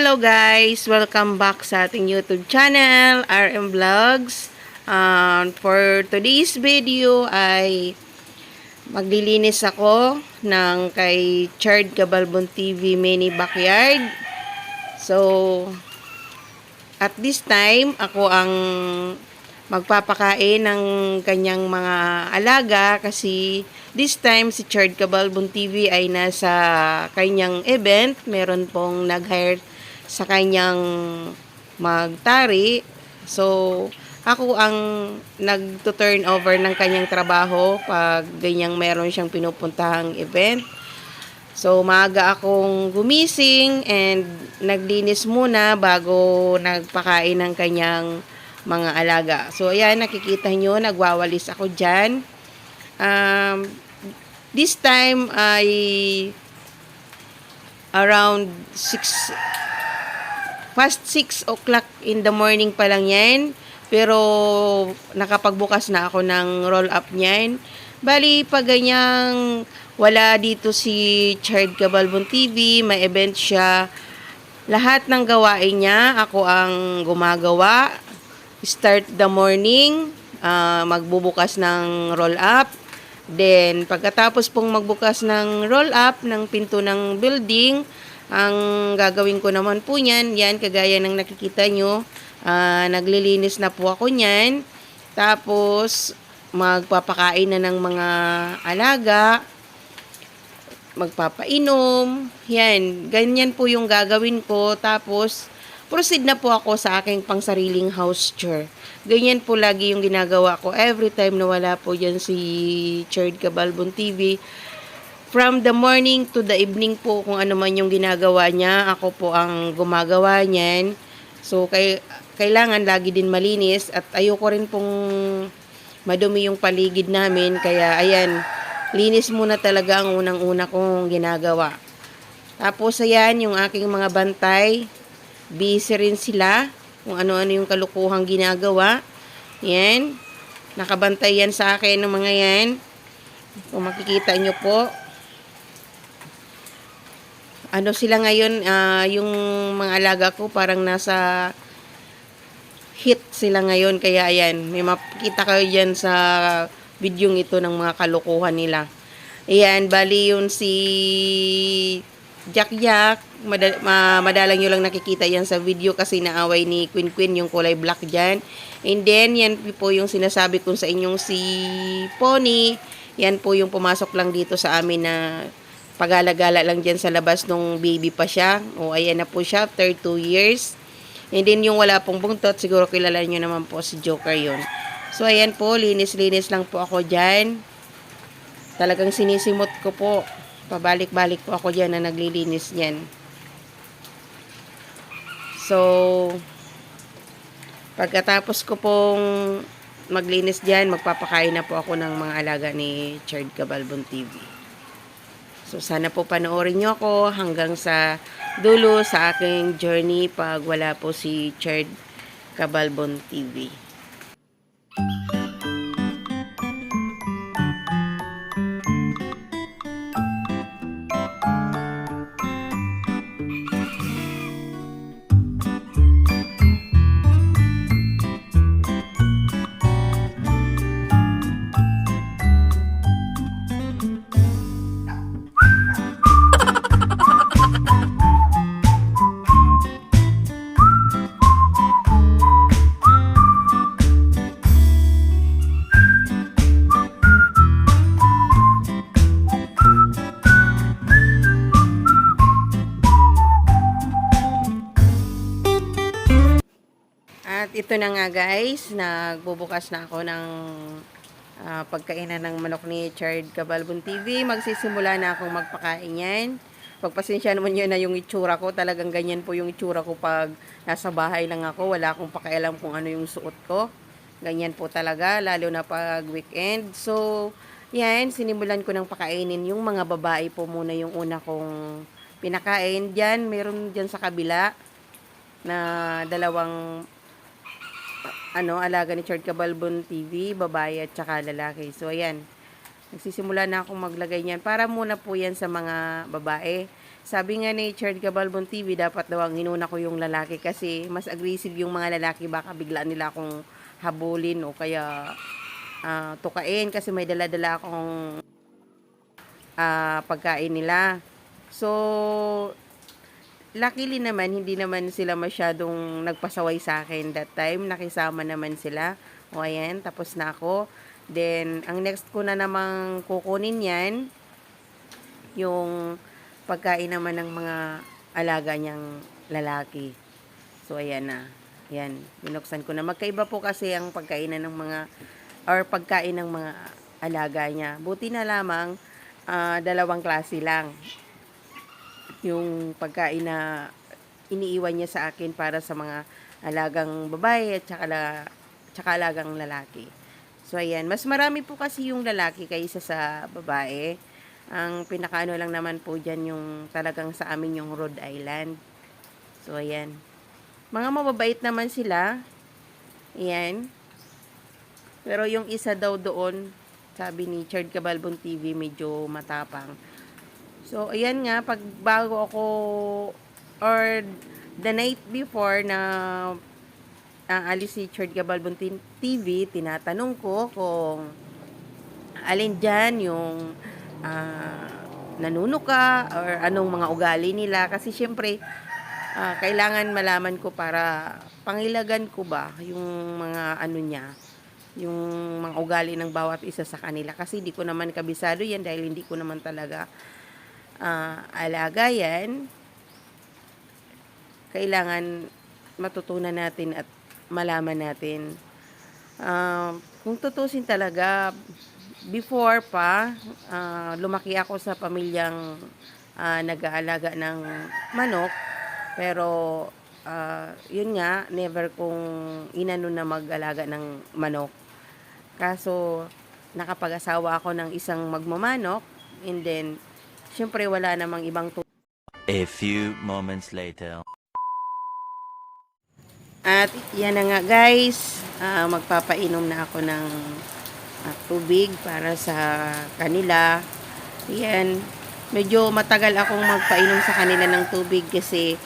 Hello guys! Welcome back sa ating YouTube channel, RM Vlogs. For today's video ay maglilinis ako ng kay Chard Cabalbon TV Mini Backyard. So, at this time, ako ang magpapakain ng kanyang mga alaga kasi this time si Chard Cabalbon TV ay nasa kanyang event. Meron pong nag-hire sa kanyang magtari. So, ako ang nagto-turn over ng kanyang trabaho pag ganyang meron siyang pinupuntahang event. So, maaga akong gumising and naglinis muna bago nagpakain ng kanyang mga alaga. So, ayan, nakikita nyo, nagwawalis ako dyan. This time ay around past 6 o'clock in the morning pa lang yan. Pero nakapagbukas na ako ng roll-up niyan. Bali, pag ganyang wala dito si Chard Cabalbon TV, may event siya, lahat ng gawain niya, ako ang gumagawa. Start the morning, magbubukas ng roll-up. Then, pagkatapos pong magbukas ng roll-up ng pinto ng building, ang gagawin ko naman po niyan, yan, kagaya ng nakikita nyo, naglilinis na po ako niyan. Tapos, magpapakain na ng mga alaga, magpapainom, yan, ganyan po yung gagawin ko. Tapos, proceed na po ako sa aking pangsariling house chore. Ganyan po lagi yung ginagawa ko every time na wala po dyan si Chard Cabalbon TV. From the morning to the evening po, kung ano man yung ginagawa niya, ako po ang gumagawa niyan. So, kailangan lagi din malinis at ayoko rin pong madumi yung paligid namin. Kaya, ayan, linis muna talaga ang unang-una kong ginagawa. Tapos, ayan, yung aking mga bantay. Busy rin sila kung ano-ano yung kalukuhang ginagawa. Yan. Nakabantay yan sa akin ng mga yan. Kung makikita nyo po. Ano sila ngayon, yung mga alaga ko parang nasa hit sila ngayon. Kaya ayan, may makikita kayo dyan sa videong ito ng mga kalukuhan nila. Ayan, bali yun si Jack Jack. Madalang nyo lang nakikita yan sa video kasi naaway ni Queen Queen yung kulay black dyan. And then, yan po yung sinasabi ko sa inyong si Pony. Yan po yung pumasok lang dito sa amin na pagala-gala lang dyan sa labas nung baby pa siya. O, ayan na po siya after 2 years. And then, yung wala pong buntot, siguro kilala nyo naman po si Joker yun. So, ayan po, linis-linis lang po ako dyan. Talagang sinisimot ko po. Pabalik-balik po ako dyan na naglilinis niyan. So, pagkatapos ko pong maglinis dyan, magpapakain na po ako ng mga alaga ni Chard Cabalbon TV. So, sana po panoorin nyo ako hanggang sa dulo sa aking journey pag wala po si Chard Cabalbon TV. At ito na nga guys, nagbubukas na ako ng pagkainan ng manok ni Chard Cabalbon TV. Magsisimula na akong magpakain yan. Pagpasensya naman yun na yung itsura ko. Talagang ganyan po yung itsura ko pag nasa bahay lang ako. Wala akong pakialam kung ano yung suot ko. Ganyan po talaga, lalo na pag weekend. So, yan, sinimulan ko ng pakainin yung mga babae po muna yung una kong pinakain. Diyan, meron dyan sa kabila na dalawang alaga ni Chard Cabalbon TV, babae at saka lalaki. So, ayan. Nagsisimula na akong maglagay niyan. Para muna po yan sa mga babae. Sabi nga ni Chard Cabalbon TV, dapat daw ang inuna ko yung lalaki kasi mas aggressive yung mga lalaki, baka bigla nila akong habulin o kaya tukain kasi may dala-dala akong pagkain nila. So, luckily naman, hindi naman sila masyadong nagpasaway sa akin that time. Nakisama naman sila. O ayan, tapos na ako. Then, ang next ko na namang kukunin yan, yung pagkain naman ng mga alaga niyang lalaki. So, ayan na. Ayan, binuksan ko na. Magkaiba po kasi ang pagkainan ng mga, or pagkain ng mga alaga niya. Buti na lamang, dalawang klase lang. Yung pagkain na iniiwan niya sa akin para sa mga alagang babae at tsaka alagang lalaki. So, ayan. Mas marami po kasi yung lalaki kaysa sa babae. Ang pinakaano lang naman po dyan yung talagang sa amin yung Rhode Island. So, ayan. Mga mababait naman sila. Ayan. Pero yung isa daw doon, sabi ni Chard Cabalbon TV, medyo matapang. So, ayan nga, pag bago ako, or the night before na alis si Chard Cabalbon TV, tinatanong ko kung alin dyan yung nanunuka or anong mga ugali nila. Kasi syempre, kailangan malaman ko para pangilagan ko ba yung mga ano niya, yung mga ugali ng bawat isa sa kanila. Kasi di ko naman kabisado yan dahil hindi ko naman talaga alaga yan. Kailangan matutunan natin at malaman natin. Kung tutusin talaga, before pa, lumaki ako sa pamilyang nag-aalaga ng manok. Pero, yun nga, never kong inano na mag-alaga ng manok. Kaso, nakapag-asawa ako ng isang magmamanok. And then, syempre wala namang ibang A few moments later. At yan na nga guys, magpapainom na ako ng tubig para sa kanila. Yan, medyo matagal akong magpainom sa kanila ng tubig kasi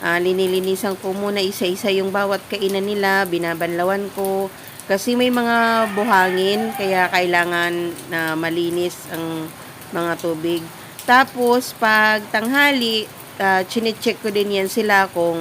linilinisan ko muna isa-isa yung bawat kainan nila, binabanlawan ko. Kasi may mga buhangin, kaya kailangan na malinis ang mga tubig. Tapos, pag tanghali, chinecheck ko din yan sila kung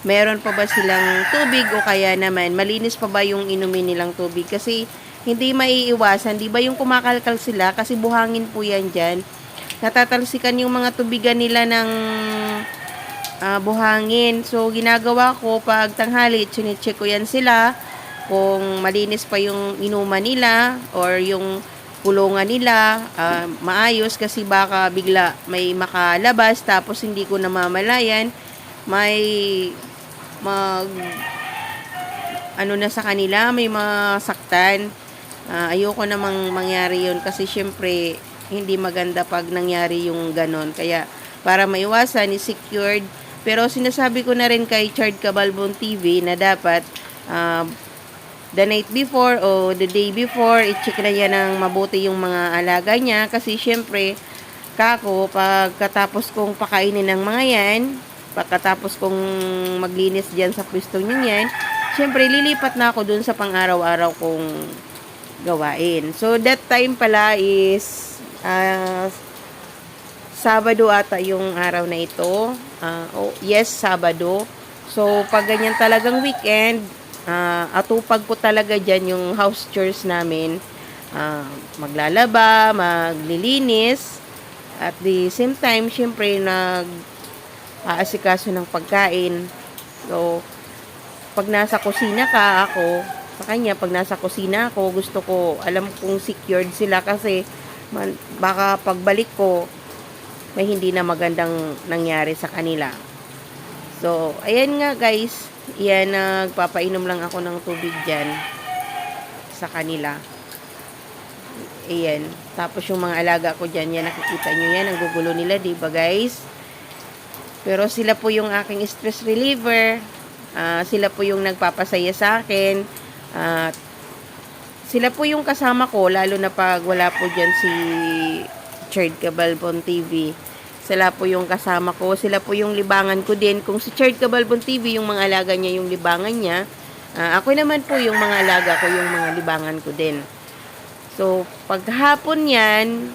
meron pa ba silang tubig o kaya naman malinis pa ba yung inumin nilang tubig. Kasi hindi maiiwasan, di ba yung kumakalkal sila kasi buhangin po yan dyan. Natatalsikan yung mga tubigan nila ng buhangin. So, ginagawa ko pag tanghali, chinecheck ko yan sila kung malinis pa yung inuman nila or yung kulungan nila, maayos kasi baka bigla may makalabas tapos hindi ko namamalayan, may ano na sa kanila, may masaktan. Ayoko namang mangyari yun kasi syempre hindi maganda pag nangyari yung ganon. Kaya para maiwasan, is-secured. Pero sinasabi ko na rin kay Chard Cabalbon TV na dapat the night before o the day before, i-check na yan ng mabuti yung mga alaga niya. Kasi syempre, kako, pagkatapos kong pakainin ng mga yan, pagkatapos kong maglinis dyan sa pwesto niya yan, syempre, lilipat na ako dun sa pang-araw-araw kong gawain. So, that time pala is Sabado ata yung araw na ito. Yes, Sabado. So, pag ganyan talagang weekend, atupag po talaga dyan yung house chores namin. Maglalaba, maglilinis, at the same time, syempre, aasikaso ng pagkain. So, pag nasa kusina ka, ako, sa kanya, pag nasa kusina ako, gusto ko, alam kong secured sila kasi baka pagbalik ko, may hindi na magandang nangyari sa kanila. So, ayan nga guys, yan, nagpapainom lang ako ng tubig dyan sa kanila. Ayan. Tapos yung mga alaga ko dyan, yan, nakikita nyo yan, ang gugulo nila, diba guys? Pero sila po yung aking stress reliever. Sila po yung nagpapasaya sa akin. Sila po yung kasama ko, lalo na pag wala po dyan si Chard Cabalbon TV. Sila po yung kasama ko. Sila po yung libangan ko din. Kung si Chard Cabalbon TV, yung mga alaga niya, yung libangan niya. Ako naman po yung mga alaga ko, yung mga libangan ko din. So, paghapon yan,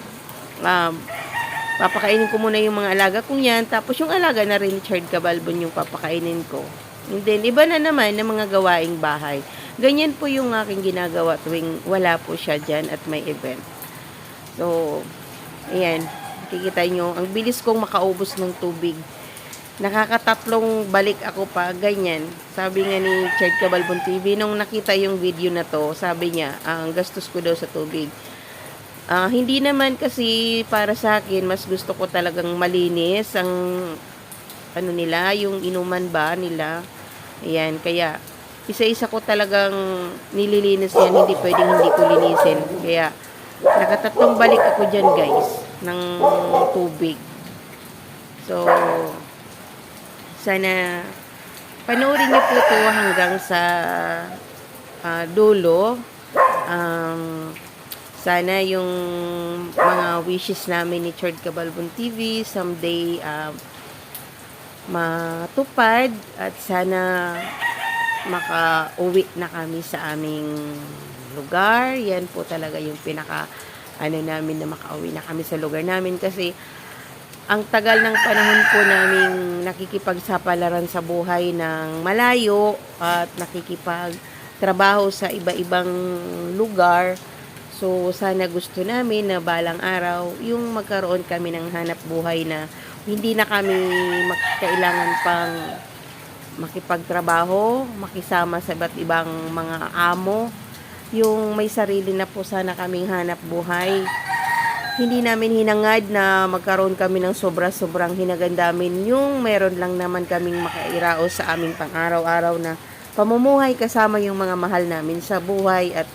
papakainin ko muna yung mga alaga kong yan. Tapos yung alaga na rin ni Chard Cabalbon yung papakainin ko. And then, iba na naman ng mga gawaing bahay. Ganyan po yung aking ginagawa tuwing wala po siya dyan at may event. So, ayan. Kikita nyo, ang bilis kong makaubos ng tubig. Nakakatatlong balik ako pa, ganyan. Sabi nga ni Chard Cabalbon TV, nung nakita yung video na to, sabi niya, ang gastos ko daw sa tubig. Hindi naman kasi para sa akin, mas gusto ko talagang malinis ang ano nila, yung inuman ba nila. Ayan, kaya isa-isa ko talagang nililinis yan, hindi pwedeng hindi ko linisin. Kaya nakatatlong balik ako dyan guys, ng tubig. So, sana panoorin niyo po ito hanggang sa dulo. Sana yung mga wishes namin ni Chard Cabalbon TV someday matupad at sana makauwi na kami sa aming lugar. Yan po talaga yung pinaka namin na makauwi na kami sa lugar namin kasi ang tagal ng panahon po namin nakikipagsapalaran sa buhay ng malayo at nakikipagtrabaho sa iba-ibang lugar. So, sana gusto namin na balang araw yung magkaroon kami ng hanap buhay na hindi na kami kailangan pang makipagtrabaho, makisama sa iba't ibang mga amo. Yung may sarili na po sana kaming hanap buhay. Hindi namin hinangad na magkaroon kami ng sobra-sobrang hinagandamin. Yung meron lang naman kaming makairaos sa aming pang-araw-araw na pamumuhay kasama yung mga mahal namin sa buhay at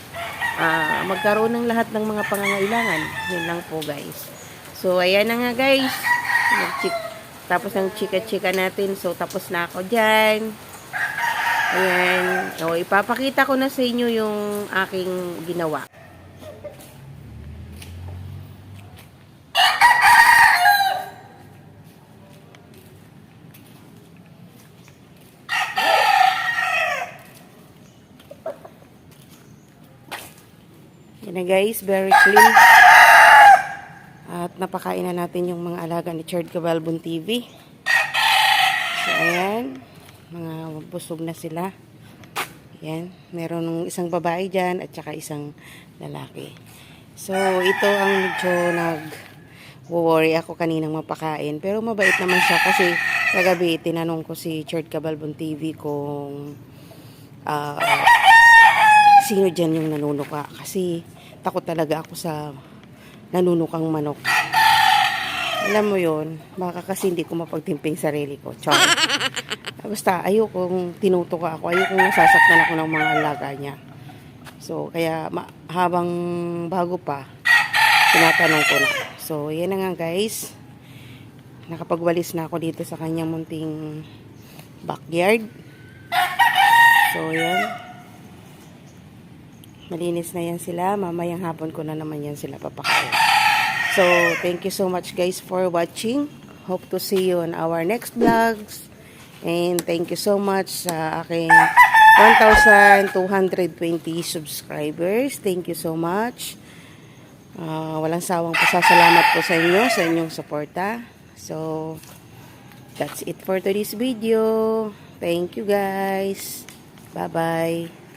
magkaroon ng lahat ng mga pangangailangan. Yun lang po guys. So, ayan na nga guys. Tapos ang chika-chika natin. So, tapos na ako dyan. Ayan. O, ipapakita ko na sa inyo yung aking ginawa. Yan na guys, very clean. At napakain na natin yung mga alaga ni Chard Cabalbon TV. So, ayan. Mga busog na sila. Ayan. Meron isang babae dyan at saka isang lalaki. So, ito ang medyo nag-worry ako kaninang mapakain. Pero mabait naman siya kasi kagabi tinanong ko si Chard Cabalbon TV kung sino dyan yung nanunuka. Kasi takot talaga ako sa nanunukang manok. Alam mo yon, baka kasi hindi ko mapagtimping sarili ko. Char. Basta ayokong tinutuka ako, ayokong nasasaktan ako ng mga alaga niya. So, kaya habang bago pa, tinatanong ko na. So, yan na nga guys. Nakapagwalis na ako dito sa kanyang munting backyard. So, yan. Malinis na yan sila. Mamayang hapon ko na naman yan sila papakain. So, thank you so much guys for watching. Hope to see you on our next vlogs. And thank you so much sa aking 1,220 subscribers. Thank you so much. Walang sawang pasasalamat po sa inyo, sa inyong suporta. So, that's it for today's video. Thank you guys. Bye-bye.